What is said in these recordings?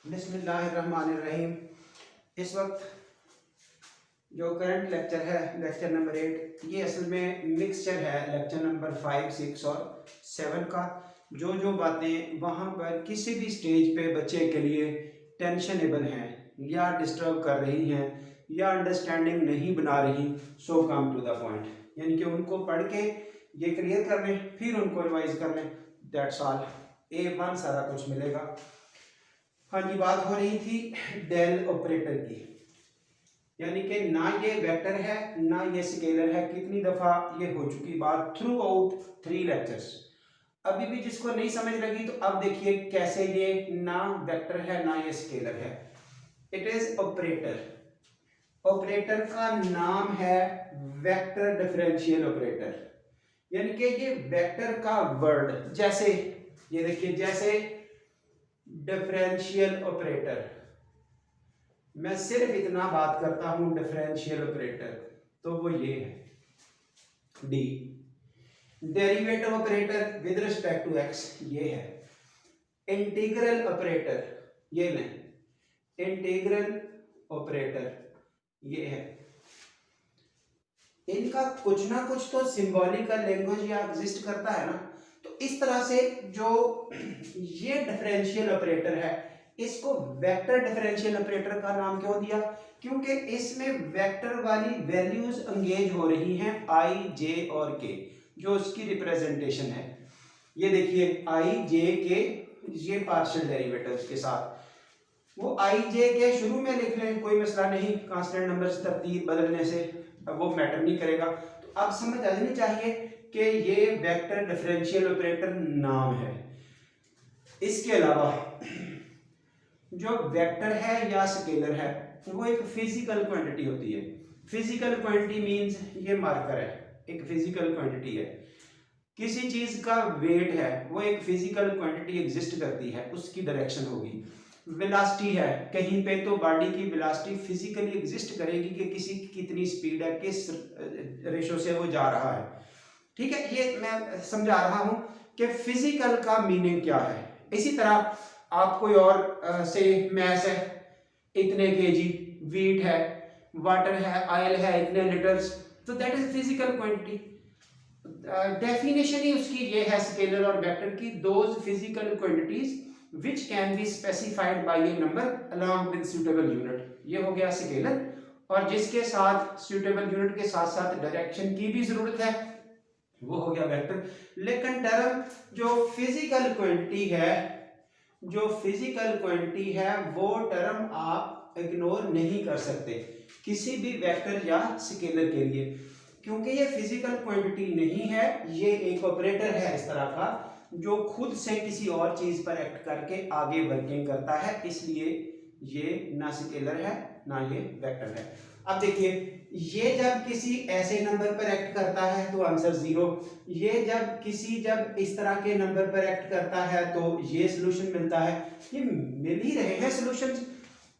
बिस्मिल्लाहिर्रहमानिर्रहीम। इस वक्त जो करंट लेक्चर है लेक्चर नंबर 8, ये असल में मिक्सचर है लेक्चर नंबर 5, 6 और 7 का। जो बातें वहाँ पर किसी भी स्टेज पे बच्चे के लिए टेंशनेबल हैं या डिस्टर्ब कर रही हैं या अंडरस्टैंडिंग नहीं बना रही, सो कम टू द पॉइंट, यानी कि उनको पढ़ के ये क्लियर कर लें, फिर उनको रिवाइज कर लें। That's all. A1 सारा कुछ मिलेगा। हाँ जी, बात हो रही थी डेल ऑपरेटर की, यानी कि ना ये वेक्टर है ना ये स्केलर है। कितनी दफा ये हो चुकी बात थ्रू आउट 3 लेक्चर्स। अभी भी जिसको नहीं समझ लगी तो अब देखिए कैसे ये ना वेक्टर है ना ये स्केलर है। It is operator. ऑपरेटर का नाम है वेक्टर डिफरेंशियल ऑपरेटर, यानी कि ये वेक्टर का वर्ड, जैसे ये देखिए, जैसे डिफरेंशियल ऑपरेटर, मैं सिर्फ इतना बात करता हूं डिफरेंशियल ऑपरेटर, तो वो ये है D. Derivative operator with respect to X ये है। इंटीग्रल ऑपरेटर ये नहीं, इंटीग्रल ऑपरेटर ये है। इनका कुछ ना कुछ तो सिंबॉलिकल लैंग्वेज या एग्जिस्ट करता है ना। तो इस तरह से जो ये डिफरेंशियल ऑपरेटर है, इसको वेक्टर डिफरेंशियल ऑपरेटर का नाम क्यों दिया? क्योंकि इसमें वेक्टर वाली वैल्यूज एंगेज हो रही हैं आई, जे और के, जो उसकी रिप्रेजेंटेशन है। ये देखिए आई, जे, के, ये पार्शियल डेरिवेटिव्स के साथ, वो आई जे के शुरू में लिख लें, कोई मसला नहीं, कांस्टेंट नंबर से तरतीब बदलने से वो मैटर नहीं करेगा। तो अब समझ आ जानी चाहिए कि ये वेक्टर डिफरेंशियल ऑपरेटर नाम है। इसके अलावा जो वेक्टर है या स्केलर है वो एक फिजिकल क्वांटिटी होती है। फिजिकल क्वांटिटी मींस ये मार्कर है, एक फिजिकल क्वांटिटी है। किसी चीज का वेट है, वो एक फिजिकल क्वांटिटी एग्जिस्ट करती है, उसकी डायरेक्शन होगी। वेलोसिटी है, कहीं पे तो बॉडी की वेलोसिटी फिजिकली एग्जिस्ट करेगी कि किसी की कितनी स्पीड है, किस रेशो से वो जा रहा है। ठीक है, ये मैं समझा रहा हूं कि फिजिकल का मीनिंग क्या है। इसी तरह आप कोई और से मैस है, इतने केजी, वीट है, वाटर है, ऑयल है, इतने लीटर्स, तो that is physical quantity. Definition ही उसकी ये है स्केलर और वेक्टर की, those physical quantities which can be specified by a number along with suitable unit। ये हो गया स्केलर, और जिसके साथ suitable unit के साथ साथ डायरेक्शन की भी जरूरत है वो हो गया वेक्टर। लेकिन टर्म जो फिजिकल क्वांटिटी है, जो फिजिकल क्वांटिटी है, वो टर्म आप इग्नोर नहीं कर सकते किसी भी वेक्टर या स्केलर के लिए, क्योंकि ये फिजिकल क्वांटिटी नहीं है, ये एक ऑपरेटर है इस तरह का जो खुद से किसी और चीज पर एक्ट करके आगे वर्किंग करता है। इसलिए ये ना स्केलर है ना ये वेक्टर है। अब देखिए, ये जब किसी ऐसे नंबर पर एक्ट करता है तो आंसर 0। ये जब इस तरह के नंबर पर एक्ट करता है तो ये सॉल्यूशन मिलता है। ये मिल ही रहे हैं सॉल्यूशंस।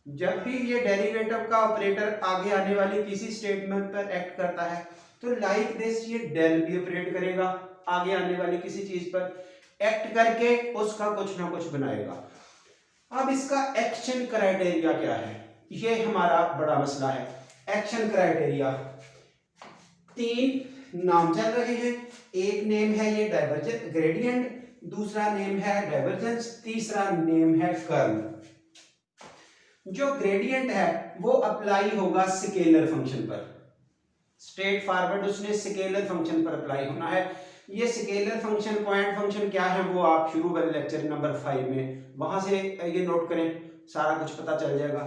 जब भी ये डेरिवेटिव का ऑपरेटर आगे आने वाली किसी स्टेटमेंट पर एक्ट करता है तो लाइक दिस ये डेल भी ऑपरेट करेगा, आगे आने वाली किसी चीज पर एक्ट करके उसका कुछ ना कुछ बनाएगा। अब इसका एक्शन क्राइटेरिया क्या है, ये हमारा बड़ा मसला है। एक्शन क्राइटेरिया, 3 नाम चल रहे हैं। एक नेम है ये डाइवर्जेंस ग्रेडियंट, दूसरा नेम है डाइवर्जेंस, तीसरा नेम है कर्ल। जो ग्रेडियंट है वो अप्लाई होगा स्केलर फंक्शन पर, स्ट्रेट फॉरवर्ड उसने स्केलर फंक्शन पर अप्लाई होना है। ये स्केलर फंक्शन, पॉइंट फंक्शन क्या है वो आप शुरू वाले लेक्चर नंबर 5 में वहां से ये नोट करें, सारा कुछ पता चल जाएगा।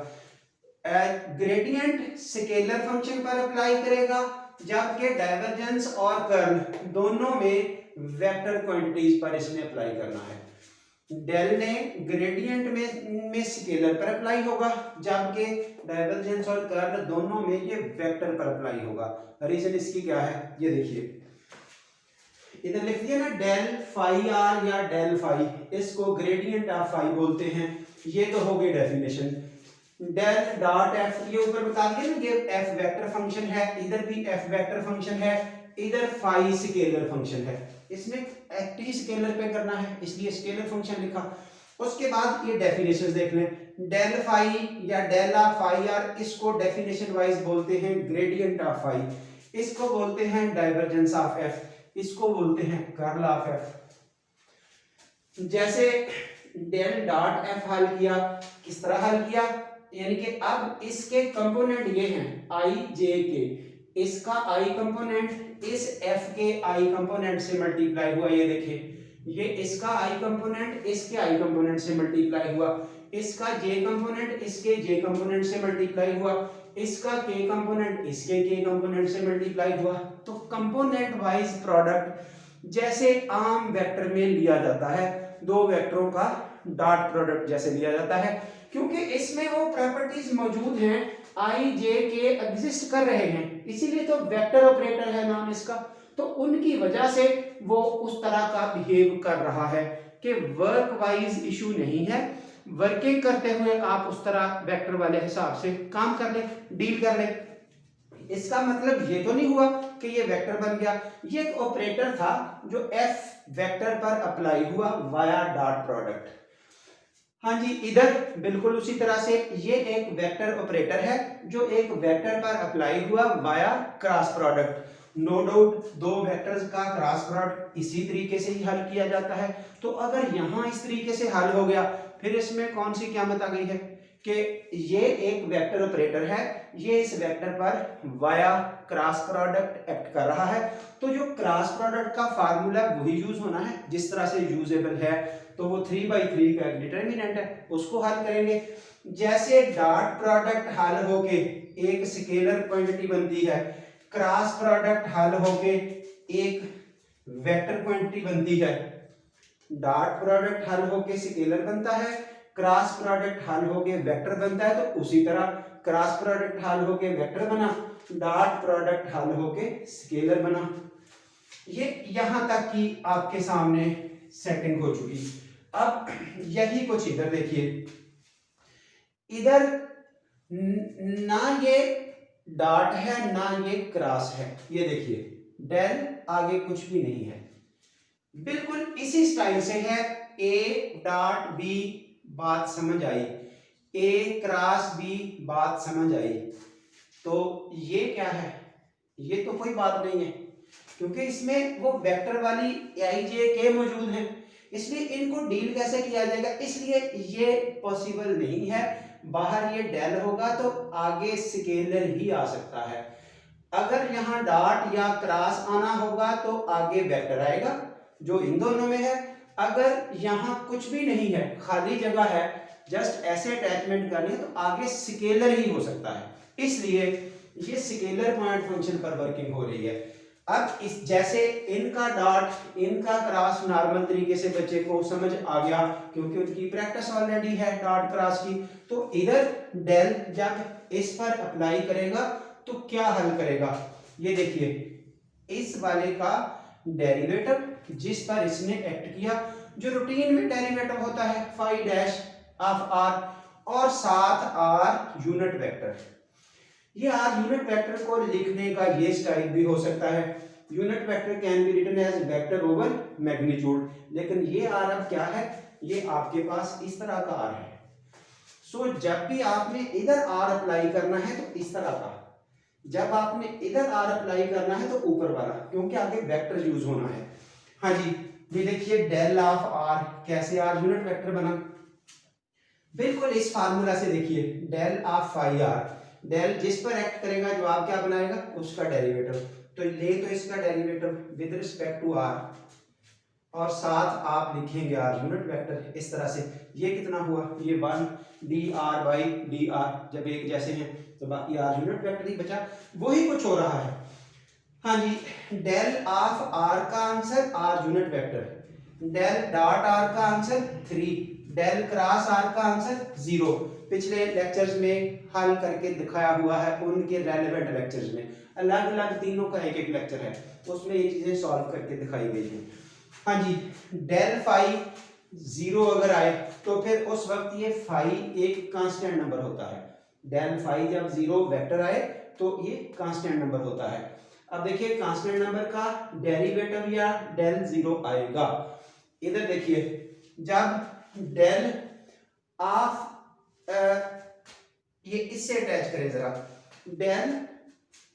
ग्रेडियंट स्केलर फंक्शन पर अप्लाई करेगा, जबकि डाइवर्जेंस और कर्ल दोनों में वेक्टर क्वांटिटीज पर इसने अप्लाई करना है। डेल ने ग्रेडियंट में स्केलर पर अप्लाई होगा, जबकि डाइवर्जेंस और कर्ल दोनों में ये वेक्टर पर अप्लाई होगा। रीजन इसकी क्या है ये देखिए, इधर लिख दिया ना डेल फाई आर या डेल फाई, इसको ग्रेडियंट ऑफ फाई बोलते हैं। ये तो हो गई डेफिनेशन। डेल डॉट एफ, ये ऊपर बता दिया ना, ये एफ वेक्टर फंक्शन है, इधर भी एफ वेक्टर फंक्शन है, इधर फाई स्केलर फंक्शन है। इसमें एक्ट ही स्केलर पे करना है इसलिए स्केलर फंक्शन लिखा। उसके बाद ये डेफिनेशंस देख लें। डेल फाई या डेला फाई आर, इसको डेफिनेशन वाइज बोलते हैं ग्रेडियंट ऑफ फाई, इसको बोलते हैं डाइवर्जेंस ऑफ एफ, इसको बोलते हैं कर्ल ऑफ एफ। जैसे डेल डॉट एफ हल किया, किस तरह हल किया, यानी कि अब इसके कंपोनेंट ये हैं आई जे के, इसका आई कंपोनेंट इस एफ के आई कंपोनेंट से मल्टीप्लाई हुआ, ये देखिए ये इसका आई कंपोनेंट इसके आई कंपोनेंट से मल्टीप्लाई हुआ, इसका जे कंपोनेंट इसके जे कंपोनेंट से मल्टीप्लाई हुआ, इसका के कंपोनेंट इसके के कंपोनेंट से मल्टीप्लाई हुआ। तो कंपोनेंट वाइज प्रोडक्ट जैसे आम वेक्टर में लिया जाता है, दो वेक्टरों का डॉट प्रोडक्ट जैसे लिया जाता है, क्योंकि इसमें वो प्रॉपर्टीज मौजूद हैं, आई जे के एग्जिस्ट कर रहे हैं, इसीलिए तो वेक्टर ऑपरेटर है नाम इसका। तो उनकी वजह से वो उस तरह का बिहेव कर रहा है कि वर्क वाइज इशू नहीं है, वर्किंग करते हुए आप उस तरह वेक्टर वाले हिसाब से काम कर ले, डील कर ले। इसका मतलब ये तो नहीं हुआ कि ये वेक्टर बन गया, ये एक ऑपरेटर था जो एफ वेक्टर पर अप्लाई हुआ वाया डॉट प्रोडक्ट। हाँ जी, इधर बिल्कुल उसी तरह से ये एक वेक्टर ऑपरेटर है जो एक वेक्टर पर अप्लाई हुआ via cross product. No doubt दो वेक्टर्स का क्रॉस प्रोडक्ट इसी तरीके से ही हल किया जाता है। तो अगर यहां इस तरीके से हल हो गया, फिर इसमें कौन सी क़यामत आ गई है कि ये एक वेक्टर ऑपरेटर है, ये इस वेक्टर पर वाया क्रॉस प्रोडक्ट एक्ट कर रहा है। तो जो क्रॉस प्रोडक्ट का फार्मूला वही यूज होना है जिस तरह से यूजेबल है, तो वो 3/3 का एक डिटर्मिनेंट है, उसको हल करेंगे। जैसे डॉट प्रोडक्ट हल होके एक स्केलर क्वांटिटी बनती है, क्रॉस प्रोडक्ट हल होके एक वेक्टर क्वांटिटी बनती है। डॉट प्रोडक्ट हल होके स्केलर बनता है, क्रॉस प्रोडक्ट हल होके वेक्टर बनता है। तो उसी तरह क्रॉस प्रोडक्ट हल होके वेक्टर बना, डॉट प्रोडक्ट हल होके स्केलर बना। ये यहां तक की आपके सामने सेटिंग हो चुकी। अब यही कुछ इधर देखिए, इधर ना ये डॉट है ना ये क्रॉस है, ये देखिए डेल आगे कुछ भी नहीं है, बिल्कुल इसी स्टाइल से है। ए डॉट बी बात समझ आई, ए क्रॉस बी बात समझ आई। तो ये क्या है, ये तो कोई बात नहीं है क्योंकि इसमें वो वेक्टर वाली आई जे के मौजूद है, इसलिए इनको डील कैसे किया जाएगा, इसलिए ये पॉसिबल नहीं है। बाहर ये डेल होगा तो आगे स्केलर ही आ सकता है। अगर यहाँ डॉट या क्रॉस आना होगा तो आगे वेक्टर आएगा जो इन दोनों में है। अगर यहाँ कुछ भी नहीं है, खाली जगह है, जस्ट ऐसे अटैचमेंट करनी है, तो आगे स्केलर ही हो सकता है, इसलिए ये स्केलर पॉइंट फंक्शन पर वर्किंग हो रही है। अब इस जैसे इनका डॉट इनका क्रॉस नॉर्मल तरीके से बच्चे को समझ आ गया क्योंकि उनकी प्रैक्टिस ऑलरेडी है डॉट क्रॉस की। तो इधर डेल जब इस पर अप्लाई करेगा तो क्या हल करेगा, ये देखिए इस वाले का डेरिवेटिव जिस पर इसने एक्ट किया, जो रूटीन में डेरिवेटिव होता है फाई डैश ऑफ आर, और साथ आर यूनिट वेक्टर। ये आर यूनिट वेक्टर को लिखने का ये स्टाइल भी हो सकता है, unit vector can be written as vector over magnitude, लेकिन ये आर अब क्या है, ये आपके पास इस तरह का आर है। सो जब भी आपने इधर आर अप्लाई करना है तो इस तरह का, जब आपने इधर आर अप्लाई करना है तो ऊपर वाला, क्योंकि आगे वेक्टर यूज होना है। हाँ जी, ये देखिए डेल ऑफ आर, कैसे आर यूनिट वेक्टर बना, बिल्कुल इस फार्मूला से। देखिए del of phi R, del जिस पर एक्ट करेगा जो आप क्या बनाएगा उसका डेरिवेटिव, तो ले तो इसका derivative with respect to R, और साथ आप लिखेंगे आर यूनिट वेक्टर इस तरह से। ये कितना हुआ, ये 1 D R by D R, जब एक जैसे हैं तो बाकी आर यूनिट वेक्टर ही बचा, वही कुछ हो रहा है। हाँ जी, डेल ऑफ आर का answer R unit vector, del dot R का आंसर 3, डेल क्रॉस आर का आंसर 0। पिछले लेक्चर्स में हल करके दिखाया हुआ है, उनके रेलेवेंट लेक्चर्स में, अलग अलग तीनों का एक एक लेक्चर है, उसमें ये चीजें सॉल्व करके दिखाई गई हैं। हाँ जी, डेल फाई 0 अगर आए तो फिर उस वक्त ये फाई एक कांस्टेंट नंबर होता है। डेल फाई जब 0 वेक्टर आए तो ये कांस्टेंट नंबर होता है। अब देखिए कांस्टेंट नंबर का डेरिवेटिव या डेल 0 आएगा, इधर देखिए जब डेल ऑफ, ये इससे अटैच करें जरा, डेल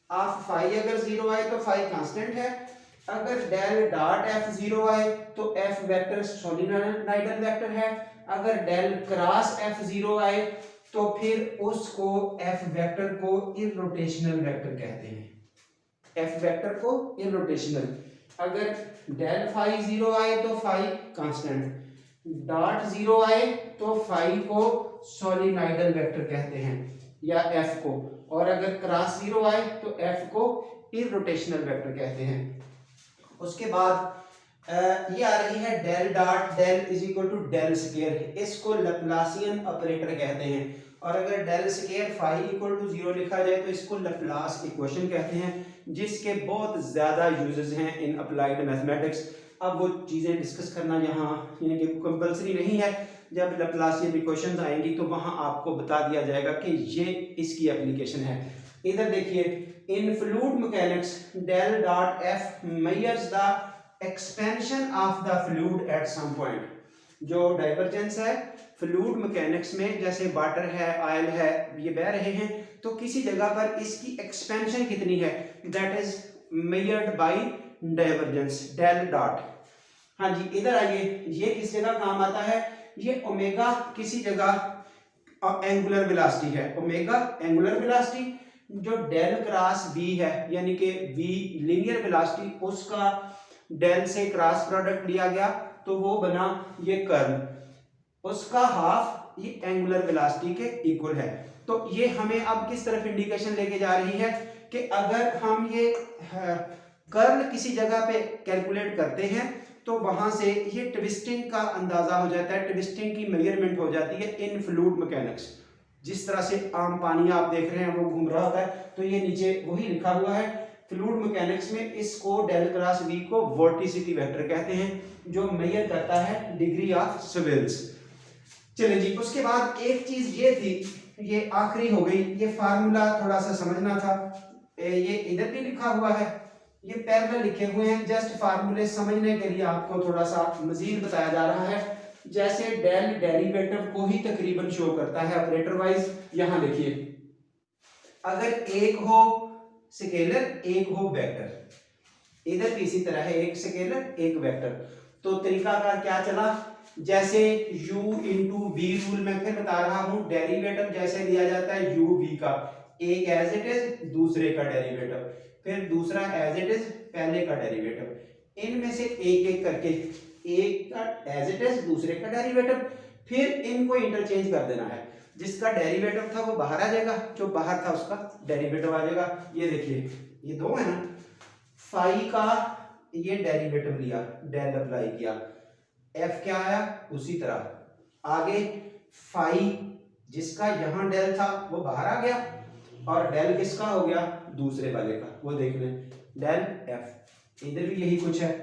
ऑफ फाई अगर 0 आए तो फाई कांस्टेंट है, अगर डेल डॉट एफ 0 आए तो एफ वेक्टर सोलेनोइडल वेक्टर है, अगर डेल क्रॉस एफ 0 आए तो फिर उसको एफ वेक्टर को इररोटेशनल वेक्टर कहते हैं, एफ वेक्टर को इररोटेशनल। अगर डेल फाई 0 आए तो फाई कांस्टेंट, डॉट 0 आए तो फाई को सोलेनोइडल वेक्टर कहते हैं या एफ को, और अगर क्रॉस 0 आए तो एफ को इररोटेशनल वेक्टर कहते हैं। उसके बाद ये आ रही है del dot del is equal to del square, इसको लैप्लासियन ऑपरेटर कहते हैं, और अगर del square phi equal to 0 लिखा जाए तो इसको लैप्लास इक्वेशन कहते हैं, जिसके बहुत ज़्यादा यूजेस हैं इन अप्लाइड मैथमेटिक्स। अब वो चीज़ें डिस्कस करना यहाँ यानी कि कंपलसरी नहीं है, जब लैप्लासियन इक्वेशंस आएंगी तो वहाँ आपको बता दिया जाएगा कि ये इसकी एप्लीकेशन है। इधर देखिए, in fluid mechanics del dot F measures the expansion of the fluid at some point. जो डाइवर्जेंस है फ्लूइड मैकेनिक्स में, जैसे वाटर है, ऑयल है, ये बह रहे हैं, तो किसी जगह पर इसकी एक्सपेंशन कितनी है, that is measured by divergence del dot. हाँ जी, इधर आइए, ये किस जगह काम आता है, ये ओमेगा किसी जगह एंगुलर वेलोसिटी है, ओमेगा एंगुलर वेलोसिटी, जो डेल क्रॉस वी है यानी कि वी लीनियर वेलोसिटी, उसका डेल से क्रॉस प्रोडक्ट लिया गया तो वो बना ये कर्व, उसका हाफ ये एंगुलर वेलोसिटी के इक्वल है। तो ये हमें अब किस तरफ इंडिकेशन लेके जा रही है कि अगर हम ये कर्ल किसी जगह पे कैलकुलेट करते हैं तो वहां से ये ट्विस्टिंग का अंदाजा हो जाता है, ट्विस्टिंग की मेजरमेंट हो जाती है इन फ्लूइड मैकेनिक्स। जिस तरह से आम पानी आप देख रहे हैं वो घूम रहा होता है, तो ये नीचे वही लिखा हुआ है फ्लूइड मैकेनिक्स में, इसको डेल क्रॉस वी को वोर्टिसिटी वेक्टर कहते हैं, जो मेजर करता है डिग्री ऑफ स्वेल्स। चलिए जी, उसके बाद एक चीज ये थी, ये आखिरी हो गई, ये फार्मूला थोड़ा सा समझना था, ये इधर भी लिखा हुआ है, ये पैरेलल लिखे हुए हैं, जस्ट फार्मूले समझने के लिए आपको थोड़ा सा मजीद बताया जा रहा है। जैसे डेल डेरिवेटिव को ही तकरीबन शो करता है ऑपरेटर वाइज। यहां देखिए, अगर एक हो स्केलर एक हो वेक्टर, इधर भी इसी तरह है, एक स्केलर एक वेक्टर, तो तरीकाकार क्या चला, जैसे u इंटू वी रूल में फिर बता रहा हूं, डेरिवेटिव जैसे लिया जाता है u v का, एक एज इट इज दूसरे का डेरिवेटिव, फिर दूसरा एज इट इज पहले का डेरिवेटिव, इनमें से एक एक करके, एक का एज इट इज दूसरे का डेरिवेटिव, फिर इनको इंटरचेंज कर देना है, जिसका डेरिवेटिव था वो बाहर आ जाएगा, जो बाहर था उसका डेरिवेटिव आ जाएगा। ये देखिए, ये दो है ना, फाई का ये डेरिवेटिव लिया, डेल अप्लाई किया, एफ क्या आया उसी तरह, आगे फाई जिसका यहां डेल था वो बाहर आ गया, और डेल किसका हो गया, दूसरे वाले का, वो देख लें डेल एफ। इधर भी यही कुछ है,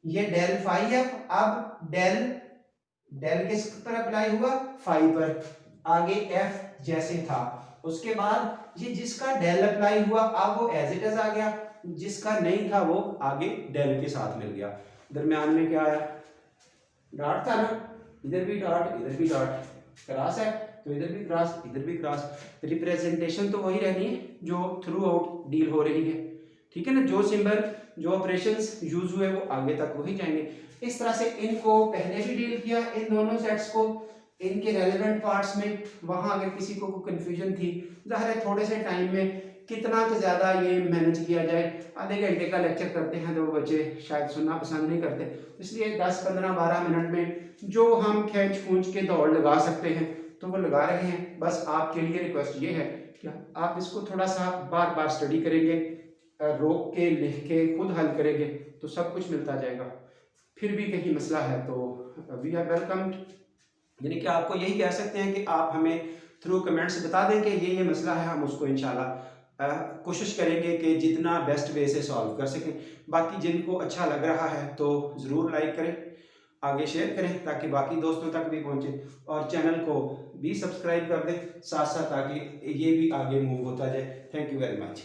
ये डेल फाई एफ, अब डेल डेल किस पर अप्लाई हुआ, फाई पर, आगे एफ जैसे था, उसके बाद ये जिसका डेल अप्लाई हुआ अब वो एज इट इज आ गया, जिसका नहीं था वो आगे डेल के साथ मिल गया। दरम्यान में क्या आया, डॉट था ना, इधर भी डॉट इधर भी डॉट, क्रॉस है तो इधर भी क्रॉस इधर भी क्रॉस, रिप्रेजेंटेशन तो वही रहनी है जो थ्रू आउट डील हो रही है, ठीक है ना, जो सिंबल जो ऑपरेशंस यूज हुए वो आगे तक वही जाएंगे। इस तरह से इनको पहले भी डील किया, इन दोनों सेट्स को इनके रेलेवेंट पार्ट्स में, वहां अगर किसी को कंफ्यूजन थी, जाहिर है थोड़े से टाइम में कितना तो ज्यादा ये मैनेज किया जाए, आधे घंटे का लेक्चर करते हैं तो बच्चे शायद सुनना पसंद नहीं करते, इसलिए 10 15 12 मिनट में जो हम खींच खूंच के दौड़ लगा सकते हैं तो वो लगा रहे हैं। बस आपके लिए रिक्वेस्ट ये है कि आप इसको थोड़ा सा बार बार स्टडी करेंगे, रोक के लिख के खुद हल करेंगे तो सब कुछ मिलता जाएगा। फिर भी कहीं मसला है तो वी आर वेलकम्ड, यानी कि आपको यही कह सकते हैं कि आप हमें थ्रू कमेंट्स बता दें कि ये मसला है, हम उसको इंशाल्लाह कोशिश करेंगे कि जितना बेस्ट वे से सॉल्व कर सकें। बाकी जिनको अच्छा लग रहा है तो ज़रूर लाइक करें, आगे शेयर करें ताकि बाकी दोस्तों तक भी पहुंचे, और चैनल को भी सब्सक्राइब कर दें साथ साथ, ताकि ये भी आगे मूव होता जाए। Thank you very much.